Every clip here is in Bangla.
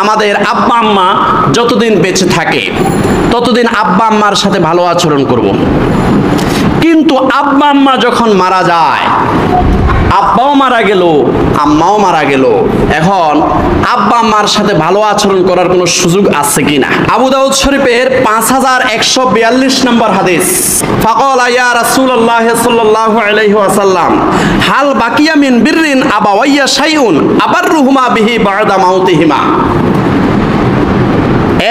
আমাদের আব্বা আম্মা যতদিন বেঁচে থাকে ততদিন আব্বা আম্মার সাথে ভালো আচরণ করব। কিন্তু আব্বা আম্মা যখন মারা যায়, আব্বাও মারা গেল, আম্মাও মারা গেল, এখন আব্বা আম্মার সাথে ভালো আচরণ করার কোনো সুযোগ আছে কিনা? আবু দাউদ শরীফের 5142 নম্বর হাদিস, ফাকালা ইয়া রাসূলুল্লাহ সাল্লাল্লাহু আলাইহি ওয়াসাল্লাম হাল বাকিয়া মিন বিররিন আবাওয়াইয়া শাইউন আবাররুহুমা বিহি বা'দা মাউতিহিমা।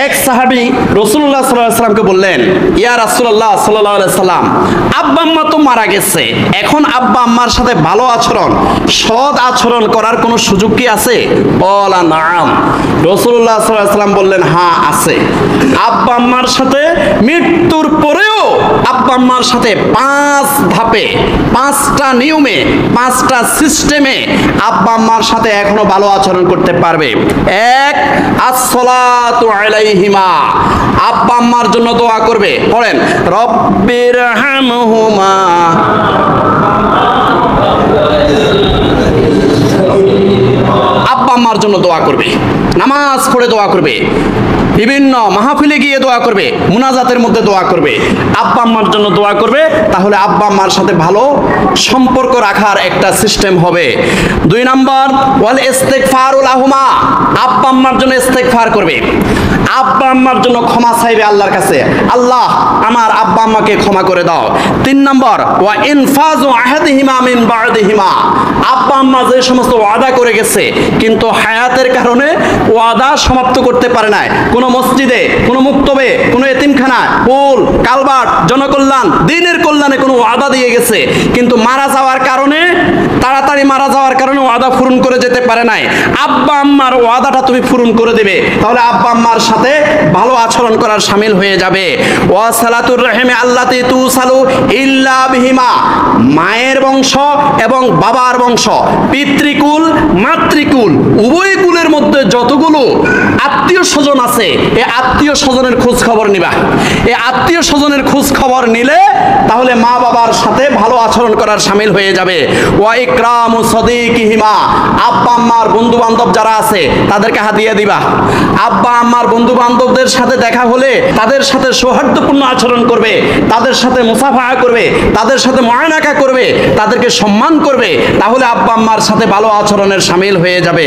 এক সাহাবী রাসূলুল্লাহ সাল্লাল্লাহু আলাইহি ওয়াসাল্লামকে বললেন, ইয়া রাসূলুল্লাহ সাল্লাল্লাহু আলাইহি ওয়াসাল্লাম, আব্বা আম্মা তো মারা গেছে, এখন আব্বা আম্মার সাথে ভালো আচরণ, সৎ আচরণ করার কোনো সুযোগ কি আছে? বলা নাম। রাসূলুল্লাহ সাল্লাল্লাহু আলাইহি ওয়াসাল্লাম বললেন, হ্যাঁ আছে। আব্বা আম্মার সাথে মৃত্যুর পরেও আব্বা আম্মার সাথে 5 ধাপে, 5টা নিয়মে, 5টা সিস্টেমে আব্বা আম্মার সাথে এখনো ভালো আচরণ করতে পারবে। এক, আসসালাতু আলাইহিমা, আব্বা আম্মার জন্য দোয়া করবে। পড়েন, রব্বির হামহুমা, আব্বা আম্মার জন্য দোয়া করবে, নামাজ পড়ে দোয়া করবে, বিভিন্ন মাহফিলে গিয়ে দোয়া করবে, মুনাজাতের মধ্যে দোয়া করবে, আব্বা আম্মার জন্য দোয়া করবে। তাহলে আব্বা আম্মার সাথে ভালো সম্পর্ক রাখার একটা সিস্টেম হবে। 2 নম্বর, ওয়াল ইস্তিগফারু লাহুমা, আব্বা আম্মার জন্য ইস্তিগফার করবে, আব্বা আম্মার জন্য ক্ষমা চাইবে আল্লাহর কাছে, আল্লাহ আমার আব্বা আম্মাকে ক্ষমা করে দাও। 3 নম্বর, ওয়া ইনফাজু আহাদিহিমা মিন বা'দিহিমা, আব্বা আম্মা যে সমস্ত ওয়াদা করে গেছে কিন্তু হায়াতের কারণে ওয়াদা সমাপ্ত করতে পারে না, কোন মসজিদে, কোন মুক্তবে, কোন এতিমখানা, পুল, কালভার্ট, জনকল্যাণ, দ্বীনের কল্যাণে কোনো ওয়াদা দিয়ে গেছে কিন্তু মারা যাওয়ার কারণে, তাড়াতাড়ি মারা যাওয়ার কারণে ওয়াদা পূরণ করে যেতে পারে নাই, আব্বা আম্মার ওয়াদাটা তুমি পূরণ করে দেবে। তাহলে আব্বা আম্মার সাথে ভালো আচরণ করার শামিল হয়ে যাবে। ওয়া সালাতুর রাহিমি আল্লাতি তুসালু ইল্লা বিহিমা, মায়ের বংশ এবং বাবার বংশ, পিতৃকুল মাতৃকুল উভয় কুলের মধ্যে যতগুলো আত্মীয় স্বজন আছে, এই আত্মীয় স্বজনের খোঁজ খবর নিবা। এই আত্মীয় স্বজনের খোঁজ খবর নিলে তাহলে মা বাবার সাথে ভালো আচরণ করার শামিল হয়ে যাবে। ওয়া ইকরামু সাদিকিহিমা, আব্বা আম্মার বন্ধু বান্ধব যারা আছে তাদেরকে হাদিয়া দিবা। আব্বা আম্মার বন্ধু বান্ধবদের সাথে দেখা হলে তাদের সাথে সৌহার্দ্যপূর্ণ আচরণ করবে, তাদের সাথে মুসাফাহা করবে, তাদের সাথে মুআনাকা করবে, তাদেরকে সম্মান করবে। তাহলে আব্বা আম্মার সাথে ভালো আচরণের শামিল হয়ে যাবে।